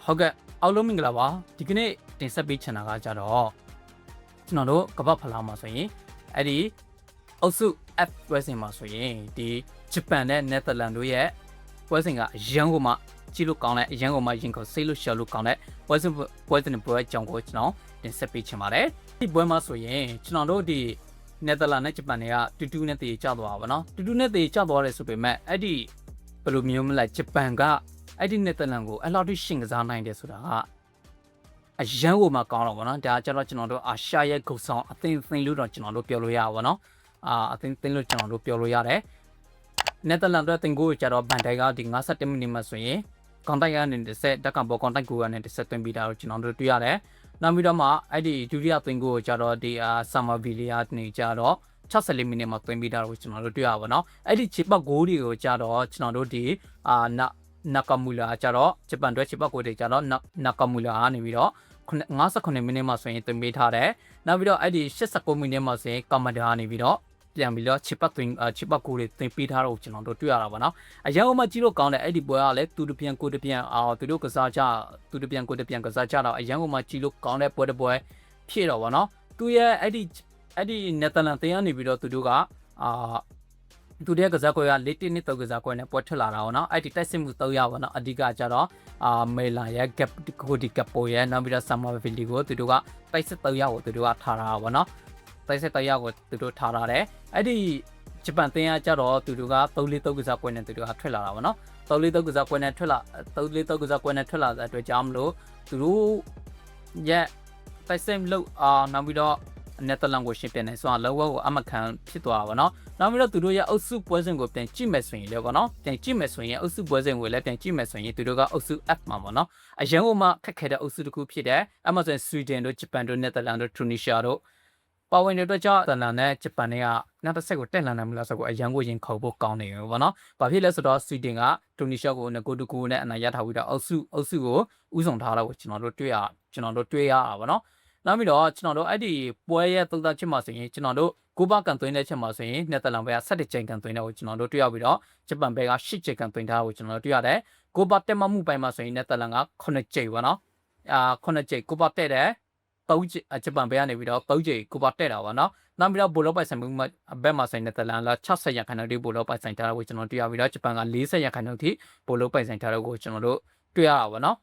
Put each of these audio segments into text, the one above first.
ဟုတ်ကဲ့အောက်လုံးမင်္ဂလာပါဒီကနေ့တင်ဆက်ပေးချင်တာကကြတော့ကျွန်တော်တို့ကပတ်ဖလားမှာဆိုရင်အဲ့ဒီအုပ်စု F ပွဲစဉ်မှာဆိုရင်ဒီဂျပန်နဲ့နယ်သာလန်တို့ရဲ့ပွဲစဉ်ကအရန်ကိုမှကြည့်လို့ကောင်းတဲ့အရန်ကိုမှရင်ခုန်စိတ်လို့ရှော့လို့ကောင်းတဲ့ပွဲစဉ်ပွဲအကြောင်းကိုကျွန်တော်တင်ဆက်ပေးချင်ပါတယ်ဒီပွဲမှာဆိုရင်ကျွန်တော်တို့ဒီနယ်သာလန်နဲ့ဂျပန်တွေကတူတူနဲ့တည်ကြသွားပါတော့တူတူနဲ့တည်ကြသွားတယ်ဆိုပေမဲ့အဲ့ဒီဘယ်လိုမျိုးမလဲဂျပန်ကအဲ့ဒီနယ်သာလန်ကိုအဲ့လောက်ထိရှင်ကစားနိုင်တယ်ဆိုတာကအရန်ကိုမှကောင်းတော့ဗောနော်ဒါကြတော့ကျွန်တော်တို့အာရှရဲ့ဂုတ်ဆောင်အသင်းလို့တော့ကျွန်တော်တို့ပြောလို့ရပါဗောနော်အသင်းလို့ကျွန်တော်တို့ပြောလို့ရတယ်နယ်သာလန်တို့တင်ကိုကြတော့ဘန်တိုင်ကဒီ57မိနစ်မှာဆိုရင်ကွန်တိုက်ကနေ10တက်ကဘောကွန်တိုက်ကိုကနေ10သွင်းပြီးတာကိုကျွန်တော်တို့တွေ့ရတယ်နောက်ပြီးတော့မှအဲ့ဒီဒုတိယတင်ကိုကြတော့ဒီဆာမာဗီလီယာနေကြတော့64မိနစ်မှာသွင်းပြီးတာကိုကျွန်တော်တို့တွေ့ရပါဗောနော်အဲ့ဒီချစ်ပတ်ဂိုးတွေကိုကြတော့ကျွန်တော်တို့ဒီနာကာမူလာကြတော့ဂျပန်တို့ချစ်ပတ်ကိုတွေကြတော့နာကာမူလာကနေပြီးတော့58မိနစ်မှာဆိုရင်သွင်းပေးထားတယ်နောက်ပြီးတော့အဲ့ဒီ89မိနစ်မှာဆိုရင်ကာမဒါကနေပြီးတော့ပြန်ပြီးတော့ချစ်ပတ်ကိုတွေသွင်းပေးထားတော့ကျွန်တော်တို့တွေ့ရတာပါနော်အရင်ကမှကြည့်လို့ကောင်းတယ်အဲ့ဒီပွဲကလည်းသူတို့ပြန်ကိုတပြန်သူတို့ကစားကြသူတို့ပြန်ကိုတပြန်ကစားကြတော့အရင်ကမှကြည့်လို့ကောင်းတဲ့ပွဲတစ်ပွဲဖြစ်တော့ဗောနော်သူရဲ့အဲ့ဒီနယ်သာလန်တင်းကနေပြီးတော့သူတို့ကသူတဲ့ကစားကွဲက၄တင်းနှစ်တော့ကစားကွဲနဲ့ပွဲထွက်လာတာပေါ့နော်အဲ့ဒီတိုက်စစ်မှု3ရပါတော့အဓိကကြတော့မေလာရဲ့ gap ကိုဒီကပိုရဲ့နောက်ပြီးတော့ summer valley ကိုသူတို့ကတိုက်စစ်3ရကိုသူတို့ကထားတာပေါ့နော်တိုက်စစ်3ရကိုသူတို့ထားထားတယ်အဲ့ဒီဂျပန်တင်းကကြတော့သူတို့က3-4ကစားကွဲနဲ့သူတို့ကထွက်လာတာပေါ့နော်3-4ကစားကွဲနဲ့ထွက်လာ3-4ကစားကွဲနဲ့ထွက်လာတဲ့အတွက်ကြောင့်မလို့သူတို့ရဲ့တိုက်စစ်လို့နောက်ပြီးတော့နယ်သာလန်ကိုရှင်ပြန်နေဆိုတော့လောဝကိုအမခံဖြစ်သွားတာဗောနော်နောက်ပြီးတော့သူတို့ရဲ့အုပ်စုပွဲစဉ်ကိုပြန်ကြည့်မယ်ဆိုရင်လည်းဗောနော်ပြန်ကြည့်မယ်ဆိုရင်အုပ်စုပွဲစဉ်ကိုလည်းပြန်ကြည့်မယ်ဆိုရင်သူတို့ကအုပ်စု F မှာဗောနော်အရင်ကမှခက်ခဲတဲ့အုပ်စုတစ်ခုဖြစ်တယ်အမှဆိုရင်ဆွီဒင်တို့ဂျပန်တို့နယ်သာလန်တို့တူနီရှာတို့ပါဝင်တဲ့အတွက်ကြောင့်နယ်သာလန်နဲ့ဂျပန်တွေကနောက်တစ်ဆက်ကိုတက်လာနိုင်မလားဆိုတော့အရင်ကရင်ခေါ်ဖို့ကောင်းနေတယ်ဗောနော်ဘာဖြစ်လဲဆိုတော့ဆွီဒင်ကတူနီရှာကို2-2နဲ့အနိုင်ရထားပြီးတော့အုပ်စုကိုဥဆောင်ထားတာကိုကျွန်တော်တို့တွေ့ရတာဗောနော်နောက်ပြီးတော့ကျွန်တော်တို့အဲ့ဒီပွဲရဲ့သုံးသပ်ချက်မှာဆိုရင်ကျွန်တော်တို့ကိုပါကန်သွင်းတဲ့ချက်မှာဆိုရင်နယ်သာလန်ဘက်က17ချိန်ကန်သွင်းတဲ့ကိုကျွန်တော်တို့တွေ့ရပြီးတော့ဂျပန်ဘက်က8ချိန်ကန်သွင်းထားကိုကျွန်တော်တို့တွေ့ရတယ်ကိုပါတက်မှမှုပိုင်းမှာဆိုရင်နယ်သာလန်က9ချိန်ပေါ့နော်9ချိန်ကိုပါတက်တယ်3ချိန်ဂျပန်ဘက်ကနေပြီးတော့3ချိန်ကိုပါတက်တာပေါ့နော်နောက်ပြီးတော့ဘိုလောပိုင်ဆိုင်မှုဘက်မှာဆိုရင်နယ်သာလန်က60ရာခိုင်နှုန်းထိဘိုလောပိုင်ဆိုင်ထားတာကိုကျွန်တော်တွေ့ရပြီးတော့ဂျပန်က40ရာခိုင်နှုန်းထိဘိုလောပိုင်ဆိုင်ထားတာကိုကျွန်တော်တို့တွေ့ရတာပေါ့နော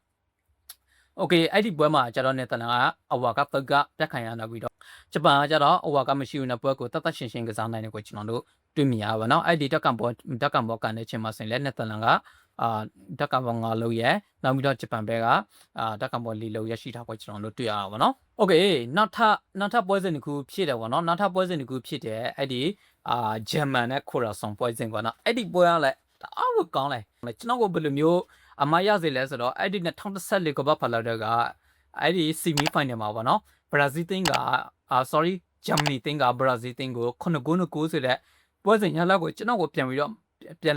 ်โอเคအဲ့ဒီပွဲမှာကျတော့နယ်သာလန်ကအဝါကပုတ်ကပြတ်ခံရတော့ပြီးတော့ဂျပန်ကကျတော့အဝါကမရှိဘူးတဲ့ပွဲကိုတတ်ရှင်းကစားနိုင်တယ်ကိုကျွန်တော်တို့တွေ့မြင်ရပါတော့အဲ့ဒီတက်ကန်ဘောကန်တဲ့ချိန်မှာဆိုရင်လည်းနယ်သာလန်ကတက်ကန်ဘော9လုံးရဲ့နောက်ပြီးတော့ဂျပန်ဘက်ကတက်ကန်ဘော4လုံးရရှိထားကိုကျွန်တော်တို့တွေ့ရတာပါနော်โอเคနောက်ထပ်ပွဲစဉ်တစ်ခုဖြစ်တယ်ပေါ့နော်နောက်ထပ်ပွဲစဉ်တစ်ခုဖြစ်တယ်အဲ့ဒီဂျာမန်နဲ့ခိုရာဆွန်ပွဲစဉ်ပေါ့နော်အဲ့ဒီပွဲကလည်းအားကိုကောင်းလိုက်ကျွန်တော်ကဘယ်လိုမျိုးအမရစေလဲဆိုတော့အဲ့ဒီ2014ကပတ်ဖလာတဲ့ကအဲ့ဒီဆီမီဖိုင်နယ်မှာပေါ့နော်ဘရာဇီးတင်းကဂျာမနီတင်းကဘရာဇီးတင်းကို9-9ဆိုတဲ့ပွဲစဉ်ရလောက်ကိုကျွန်တော်ကိုပြန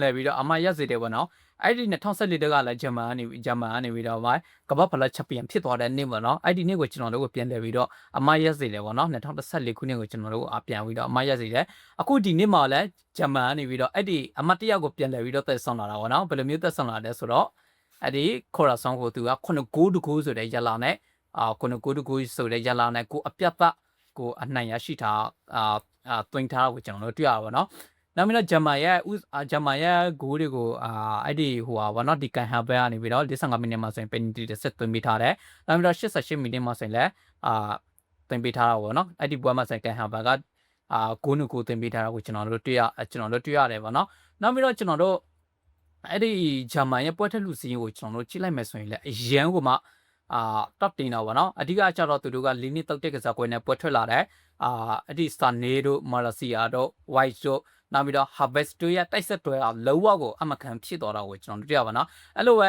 ်လဲပြီးတော့အမရစေတယ်ပေါ့နော်အဲ့ဒီ2014တက်ကလည်းဂျာမန်ကနေပြီးတော့ကပတ်ဖလာချန်ပီယံဖြစ်သွားတဲ့နေ့ပေါ့နော်အဲ့ဒီနေ့ကိုကျွန်တော်တို့ကိုပြန်လဲပြီးတော့အမရစေတယ်ပေါ့နော်2014ခုနှစ်ကိုကျွန်တော်တို့ကိုပြန်ပြီးတော့အမရစေတယ်အခုဒီနေ့မှာလည်းဂျာမန်ကနေပြီးတော့အဲ့ဒီအမတရကိုပြန်လဲပြီးတော့သက်ဆောင်လာတာပေါ့နော်ဘယ်လိုမျိုးသက်ဆောင်လာလဲဆိုတော့အဲ့ဒီခေါ်ရာဆောင်ကိုသူက9-9ဆိုတဲ့ရလာနဲ့9-9ဆိုတဲ့ရလာနဲ့ကိုအပြတ်ပတ်ကိုအနိုင်ရရှိတာသွင်းထားကိုကျွန်တော်တို့တွေ့ရပါတော့နောက်ပြီးတော့ဂျာမန်ရဲ့ဂိုးတွေကိုအဲ့ဒီဟိုပါနော်ဒီကန်ဟာဘက်ကနေပြီးတော့45မိနစ်မှာဆိုရင်ပင်နတီတစ်ဆက်သွင်းပေးထားတယ်နောက်ပြီးတော့88မိနစ်မှာဆိုရင်လည်းသွင်းပေးထားတာပေါ့နော်အဲ့ဒီပွဲမှာဆိုရင်ကန်ဟာဘက်က9-9သွင်းပေးထားတာကိုကျွန်တော်တို့တွေ့ရတယ်ပေါ့နော်နောက်ပြီးတော့ကျွန်တော်တို့အဲ့ဒီဂျာမန်ရဲ့ပွဲထက်လူစီးရင်ကိုကျွန်တော်တို့ကြည့်လိုက်မယ်ဆိုရင်လည်းအရန်ကိုမှtop 10တော့ဗောနော်အဓိကကျတော့သူတို့က၄နှစ်တုတ်တဲ့ကစားကွဲနဲ့ပွဲထွက်လာတယ်အဲ့ဒီစတာနေတို့မာလာစီယာတို့ဝိုက်တို့နောက်ပြီးတော့ harvest တို့ရဲ့တိုက်ဆက်တွဲလောဝကိုအမခံဖြစ်တော်တာကိုကျွန်တော်တို့တွေ့ရပါနော်အဲ့လိုပဲ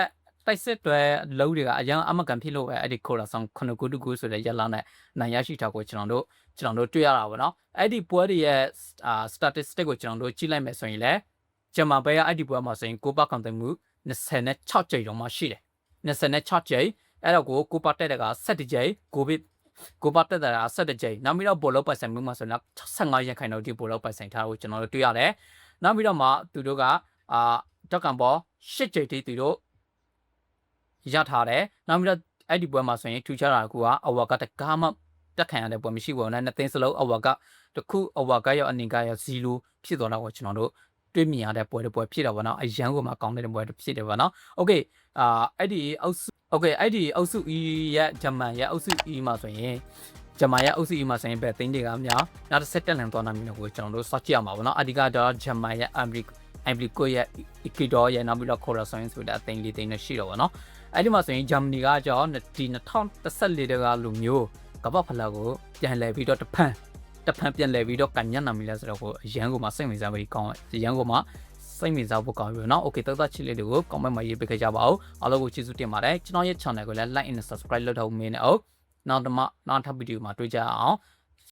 တိုက်ဆက်တွဲလုံးတွေကအရန်အမကန်ဖြစ်လို့ပဲအဲ့ဒီခိုရာဆောင်9-9ဆိုတဲ့ရလာနဲ့နိုင်ရရှိတာကိုကျွန်တော်တို့တွေ့ရတာဗောနော်အဲ့ဒီပွဲတွေရဲ့ statistic ကိုကျွန်တော်တို့ကြည့်လိုက်မယ်ဆိုရင်လည်းဂျမန်ဘက်ကအဲ့ဒီပွဲမှာဆိုရင်ကိုပါကောင်တယ်မှု26ကြိမ်တော့မှရှိတယ်26ကြိမ်အဲ့တော့ကိုပါတက်တဲ့က17ကြိမ်ကိုပါတက်တာ17ကြိမ်နောက်ပြီးတော့ဘောလုံးပိုင်ဆိုင်မှုမှာဆိုရင်65ရာခိုင်နှုန်းထိဘောလုံးပိုင်ဆိုင်ထားကိုကျွန်တော်တို့တွေ့ရတယ်နောက်ပြီးတော့မှသူတို့ကတက်ကန်ဘော8ကြိမ်ထိသူတို့ ရထားတယ်နောက်ပြီးတော့အဲ့ဒီပွဲမှာဆိုရင်ထူးခြားတာကအဝါကတကားမှတက်ခံရတဲ့ပွဲမရှိဘူးနော်နှစ်သိန်းစလုံးအဝါကတခုအဝါကရောအနေကရော0ဖြစ်သွားတော့ကျွန်တော်တို့တွေ့မြင်ရတဲ့ပွဲတစ်ပွဲဖြစ်တော့ဗောနော်အရန်ကိုမှကောင်းတဲ့ပွဲဖြစ်တယ်ဗောနော်โอเคအဲ့ဒီအောက်စုโอเคအဲ့ဒီအောက်စု E ရဲ့ဂျမန်ရဲ့အောက်စု E မှာဆိုရင်ဂျမန်ရဲ့အောက်စု E မှာဆိုရင်ပဲသိန်းတွေကများနောက်တစ်ဆက်တက်လန်သွားနိုင်ပြီလို့ကျွန်တော်တို့စောင့်ကြည့်ရမှာဗောနော်အဓိကတော့ဂျမန်ရဲ့အမ်ဘလီကိုရဲ့ Ecuador ရဲ့နောက်ပြီးတော့ Corazon ဆိုတဲ့အသိန်းလေးသိန်းနဲ့ရှိတော့ဗောနော်အဲ့ဒီမှာဆိုရင်ဂျာမနီကကြောဒီ2014တကလူမျိုးကမ္ဘာဖလားကိုပြန်လဲပြီးတော့တဖန်ပြန်လဲပြီးတော့ကန်ညံ့နာမီလဲဆိုတော့ကိုအရန်ကိုမှစိတ်ဝင်စားပြီးကောင်းအရန်ကိုမှစိတ်ဝင်စားဖို့ကောင်းပြီเนาะโอเคတော်တော်ချစ်လေးတွေကို comment မှာရေးပေးခဲ့ကြပါဦးအားလုံးကိုကျေးဇူးတင်ပါတယ်ကျွန်တော်ရဲ့ channel ကိုလည်း like and subscribe လုပ်တော့မင်းနဲ့အောင်နောက်ထပ်ဗီဒီယိုမှာတွေ့ကြအောင်